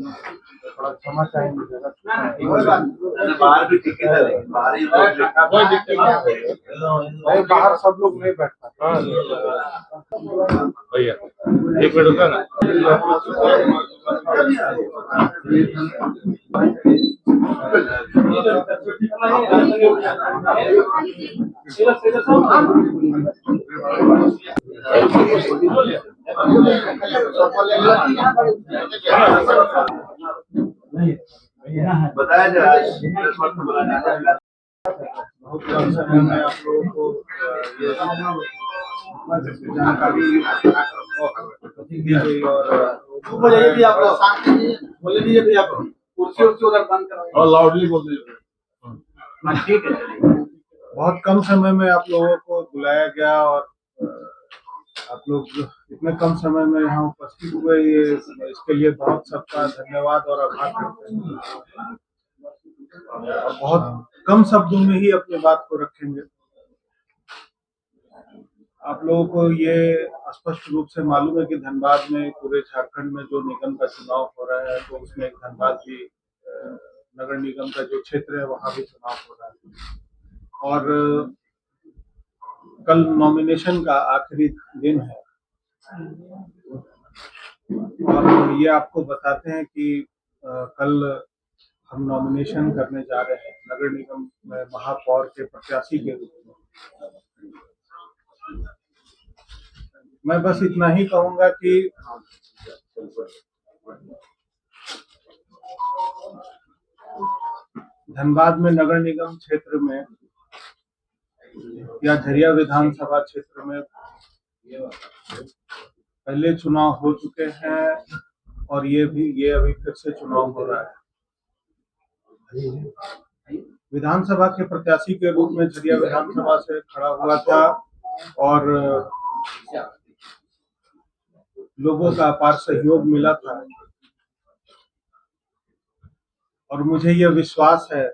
थोड़ा क्षमा चाहेंगे बाहर भी ठीक है, बाहर ही कोई दिक्कत नहीं, बाहर सब लोग नहीं बैठ पाते। भैया एक मिनट रुका ना। बताया जाए बुलाने का। बहुत कम समय में आप लोगों को ये जानकारी दी गई और बोलिए भी आप लोग, बोलिए भी आप कुर्सी उर्सी उधर बंद करो और लाउडली बोल दीजिए। ठीक है, चलिए। बहुत कम समय में आप लोगों को बुलाया गया और आप लोग इतने कम समय में यहाँ उपस्थित हुए, ये इसके लिए बहुत सबका धन्यवाद और आभार करते हैं। और बहुत कम शब्दों में ही अपनी बात को रखेंगे। आप लोगों को ये स्पष्ट रूप से मालूम है कि धनबाद में पूरे झारखंड में जो निगम का चुनाव हो रहा है, तो उसमें एक धनबाद भी नगर निगम का जो क्षेत्र है वहाँ भी चुनाव हो रहा है। और कल नॉमिनेशन का आखिरी दिन है और ये आपको बताते हैं कि कल हम नॉमिनेशन करने जा रहे हैं नगर निगम में महापौर के प्रत्याशी के रूप में। मैं बस इतना ही कहूंगा कि धनबाद में नगर निगम क्षेत्र में या झरिया विधानसभा क्षेत्र में पहले चुनाव हो चुके हैं और ये अभी फिर से चुनाव हो रहा है। विधानसभा के प्रत्याशी के रूप में झरिया विधानसभा से खड़ा हुआ था और लोगों का अपार सहयोग मिला था और मुझे यह विश्वास है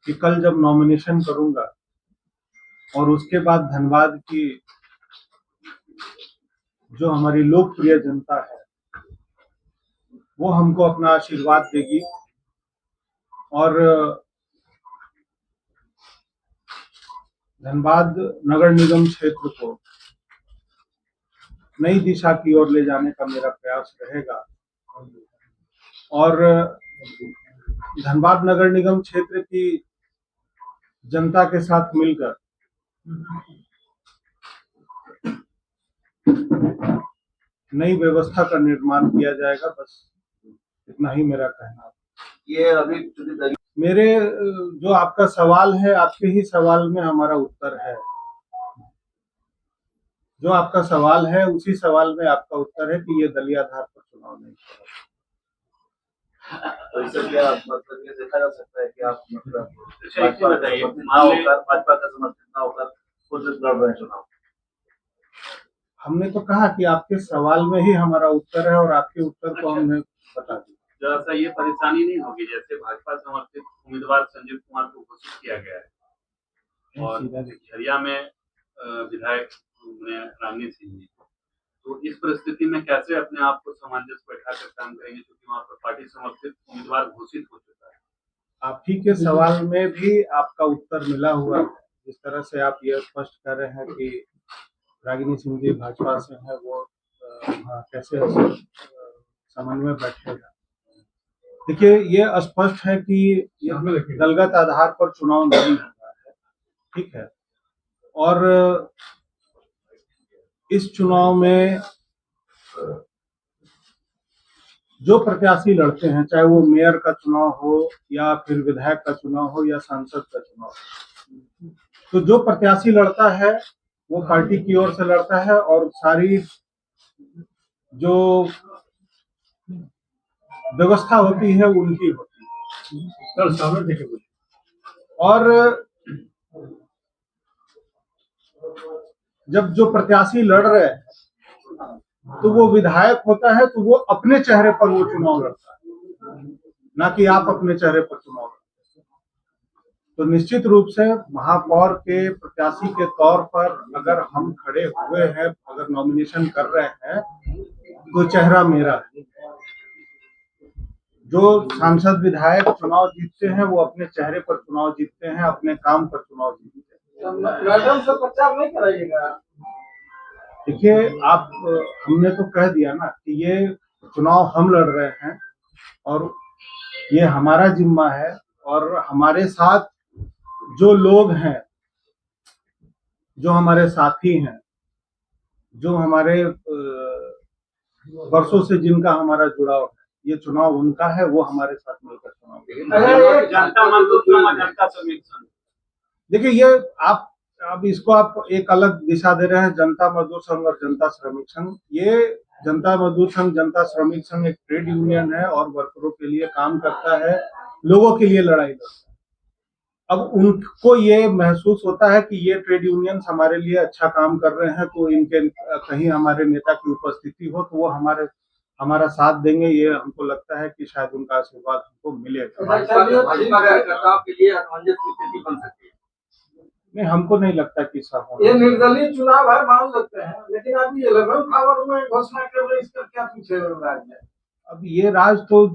कि कल जब नॉमिनेशन करूंगा और उसके बाद धनबाद की जो हमारी लोकप्रिय जनता है वो हमको अपना आशीर्वाद देगी और धनबाद नगर निगम क्षेत्र को नई दिशा की ओर ले जाने का मेरा प्रयास रहेगा। और धनबाद नगर निगम क्षेत्र की जनता के साथ मिलकर नई व्यवस्था का निर्माण किया जाएगा। बस इतना ही मेरा कहना है। ये अभी मेरे जो आपका सवाल है, आपके ही सवाल में हमारा उत्तर है। जो आपका सवाल है उसी सवाल में आपका उत्तर है कि ये दलीय आधार पर चुनाव नहीं होगा। तो इससे क्या मतलब ये देखा जा सकता है कि आप मतलब भाजपा का समर्थन ना होकर खुद लड़ रहे हैं चुनाव। हमने तो कहा कि आपके सवाल में ही हमारा उत्तर है और आपके उत्तर को हमने बता दिया। जरा सा ये परेशानी नहीं होगी, जैसे भाजपा समर्थित उम्मीदवार संजीव कुमार को घोषित किया गया है और झरिया में विधायक रामनी सिंह जी, तो इस परिस्थिति में कैसे अपने आप को सामंजस्य बैठाकर काम करेंगे, क्योंकि वहाँ पर पार्टी समर्थित उम्मीदवार घोषित हो चुका है। आप ही के सवाल में भी आपका उत्तर मिला हुआ है। जिस तरह से आप ये स्पष्ट कर रहे हैं कि रागिनी सिंह जी भाजपा से है, वो कैसे समन्वय बैठेगा। देखिए, ये स्पष्ट है कि दलगत आधार पर चुनाव नहीं हो रहा है, ठीक है। और इस चुनाव में जो प्रत्याशी लड़ते हैं, चाहे वो मेयर का चुनाव हो या फिर विधायक का चुनाव हो या सांसद का चुनाव हो, तो जो प्रत्याशी लड़ता है वो पार्टी की ओर से लड़ता है और सारी जो व्यवस्था होती है उनकी होती है। और जब जो प्रत्याशी लड़ रहे हैं तो वो विधायक होता है, तो वो अपने चेहरे पर वो चुनाव लड़ता है, ना कि आप अपने चेहरे पर चुनाव लड़ते हैं। तो निश्चित रूप से महापौर के प्रत्याशी के तौर पर अगर हम खड़े हुए हैं, अगर नॉमिनेशन कर रहे हैं, तो चेहरा मेरा है। जो सांसद विधायक चुनाव जीतते हैं वो अपने चेहरे पर चुनाव जीतते हैं, अपने काम पर चुनाव जीतते हैं। मैडम से प्रचार नहीं कराइएगा। देखिए आप हमने तो कह दिया ना कि ये चुनाव हम लड़ रहे हैं और ये हमारा जिम्मा है, और हमारे साथ जो लोग हैं, जो हमारे साथी हैं, जो हमारे वर्षों से जिनका हमारा जुड़ाव है, ये चुनाव उनका है, वो हमारे साथ मिलकर चुनाव लड़ेंगे। जनता मजदूर जनता समीक्षण, देखिए ये आप अब इसको आप एक अलग दिशा दे रहे हैं, जनता मजदूर संघ और जनता श्रमिक संघ। ये जनता मजदूर संघ, जनता श्रमिक संघ एक ट्रेड यूनियन है और वर्करों के लिए काम करता है, लोगों के लिए लड़ाई लड़ता है। अब उनको ये महसूस होता है कि ये ट्रेड यूनियंस हमारे लिए अच्छा काम कर रहे हैं, तो इनके कहीं हमारे नेता की उपस्थिति हो तो वो हमारा साथ देंगे। ये हमको लगता है कि शायद उनका आशीर्वाद हमको मिलेगा। भाजपा कार्यकर्ताओं के लिए असमंजस की स्थिति बन सकती है। नहीं, हमको नहीं लगता कि सब ये निर्दलीय चुनाव है मान सकते हैं, लेकिन अभी 11th आवर में घोषणा कर रहे, इसका क्या पीछे राज है? अब ये राज तो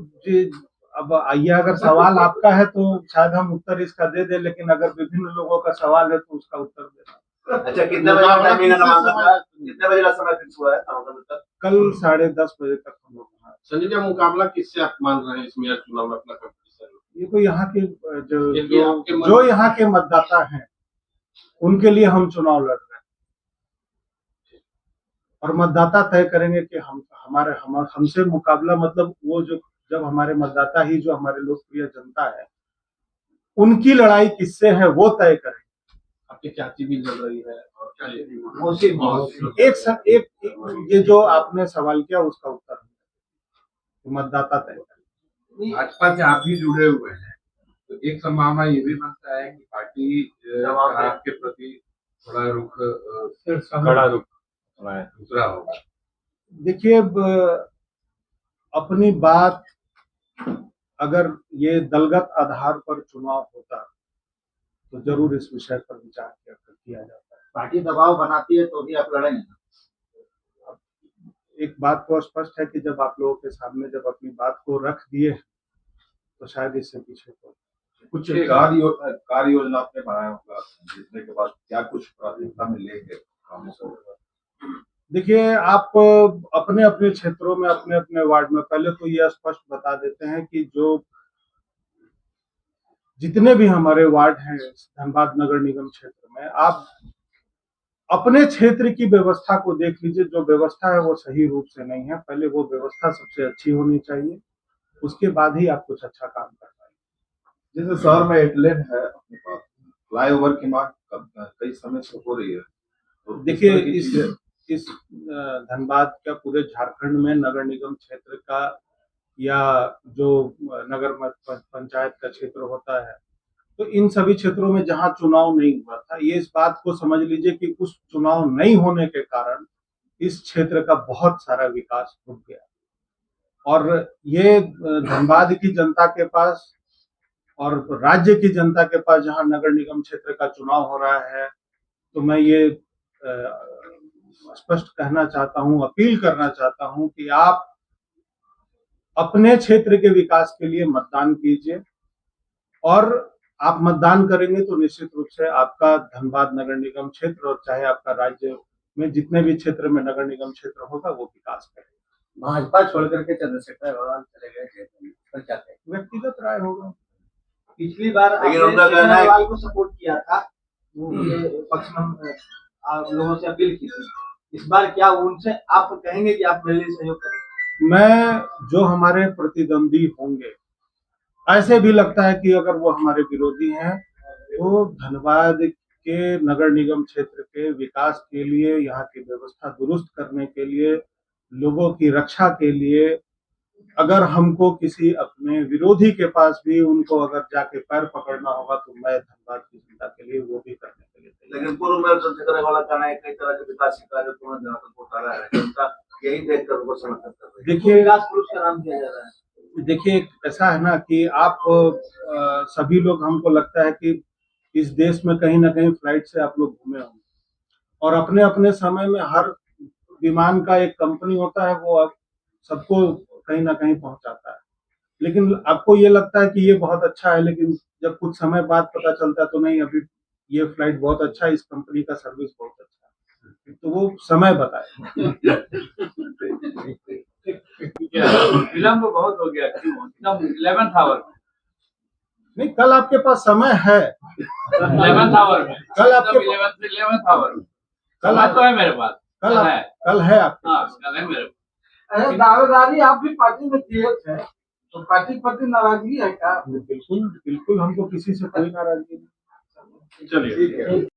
अब आइए, अगर सवाल आपका है तो शायद हम उत्तर इसका दे दें, लेकिन अगर विभिन्न लोगों का सवाल है तो उसका उत्तर देना। अच्छा, कितने बजे का टाइमिंग है नामांकन का? कितने बजे का समय फिक्स हुआ है नामांकन तक? कल 10:30 बजे तक हम लोग वहाँ। संजय जी, मुकाबला किससे आप मान रहे हैं इस मेयर चुनाव में अपना कंपटीशन? ये तो यहाँ के जो यहाँ के मतदाता हैं उनके लिए हम चुनाव लड़ रहे हैं, और मतदाता तय करेंगे कि हमसे मुकाबला, मतलब वो जो जब हमारे मतदाता ही जो हमारे लोकप्रिय जनता है उनकी लड़ाई किससे है वो तय करेंगे। आपकी चाची भी लड़ रही है और एक ये जो आपने सवाल किया उसका उत्तर मतदाता तय करेंगे। भाजपा से आप भी जुड़े हुए हैं, तो एक संभावना ये भी बनता है कि पार्टी आपके प्रति थोड़ा रुख कड़ा रुख दूसरा होगा। देखिए अपनी बात, अगर ये दलगत आधार पर चुनाव होता तो जरूर इस विषय पर विचार किया जाता है। पार्टी दबाव बनाती है तो भी आप लड़ेंगे। एक बात तो स्पष्ट है कि जब आप लोगों के सामने जब अपनी बात को रख दिए तो शायद इससे पीछे तो कुछ कार्य योजना आपने बनाया होगा, जीतने के बाद क्या कुछ प्राथमिकता में लेंगे कामों को? देखिए आप अपने अपने क्षेत्रों में, अपने अपने वार्ड में, पहले तो यह स्पष्ट बता देते हैं कि जो जितने भी हमारे वार्ड हैं धनबाद नगर निगम क्षेत्र में, आप अपने क्षेत्र की व्यवस्था को देख लीजिए। जो व्यवस्था है वो सही रूप से नहीं है, पहले वो व्यवस्था सबसे अच्छी होनी चाहिए, उसके बाद ही आप कुछ अच्छा काम कर पाएंगे। जैसे शहर में एटलेट है अपने पास, फ्लाईओवर की मांग कई समय से हो रही है, तो देखिए इस धनबाद का पूरे झारखंड में नगर निगम क्षेत्र का या जो नगर पंचायत का क्षेत्र होता है, तो इन सभी क्षेत्रों में जहां चुनाव नहीं हुआ था, ये इस बात को समझ लीजिए कि उस चुनाव नहीं होने के कारण इस क्षेत्र का बहुत सारा विकास रुक गया। और ये धनबाद की जनता के पास और राज्य की जनता के पास जहां नगर निगम क्षेत्र का चुनाव हो रहा है, तो मैं ये स्पष्ट कहना चाहता हूं, अपील करना चाहता हूं कि आप अपने क्षेत्र के विकास के लिए मतदान कीजिए, और आप मतदान करेंगे तो निश्चित रूप से आपका धनबाद नगर निगम क्षेत्र और चाहे आपका राज्य में जितने भी क्षेत्र में नगर निगम क्षेत्र होगा वो विकास करेगा। भाजपा छोड़ करके चंद्रशेखर भगवान चले गए, व्यक्तिगत राय होगा। पिछली बार आपने को सपोर्ट किया था, ये पक्ष में आप लोगों से अपील की थी, इस बार क्या उनसे आप कहेंगे कि आप मेरे लिए सहयोग करें? मैं जो हमारे प्रतिद्वंदी होंगे, ऐसे भी लगता है कि अगर वो हमारे विरोधी हैं तो धनबाद के नगर निगम क्षेत्र के विकास के लिए, यहाँ की व्यवस्था दुरुस्त करने के लिए, लोगों की रक्षा के लिए, अगर हमको किसी अपने विरोधी के पास भी उनको अगर जाके पैर पकड़ना होगा तो मैं धनबाद की जनता के लिए वो भी करने के लिए तैयार। लेकिन पूर्व में चंद्रशेखर वाला कहना है कई तरह के विकास कार्य जनता यही देखकर उनको समर्थन कर रही है। देखिए विकास पुरुष का नाम दिया जा रहा है। देखिए ऐसा है ना कि आप सभी लोग, हमको लगता है कि इस देश में कहीं ना कहीं फ्लाइट से आप लोग घूमे होंगे, और अपने अपने समय में हर विमान का एक कंपनी होता है, वो सबको कहीं ना कहीं पहुंचाता है। लेकिन आपको ये लगता है कि ये बहुत अच्छा है, लेकिन जब कुछ समय बाद पता चलता है तो नहीं, अभी ये फ्लाइट बहुत अच्छा है, इस कंपनी का सर्विस बहुत अच्छा है, तो वो समय बताए। विलम्ब बहुत हो गया, क्यों एकदम 11th आवर में? नहीं, कल आपके पास समय है, 11th आवर में, कल आपके 11th आवर में कल समय तो है मेरे पास, कल है, कल है आपके हाँ पास। कल है मेरे पास। अरे दावेदारी आप भी पार्टी में किए थे, तो पार्टी के प्रति नाराजगी है क्या? बिल्कुल बिल्कुल, हमको किसी से कोई नाराजगी नहीं। चलिए।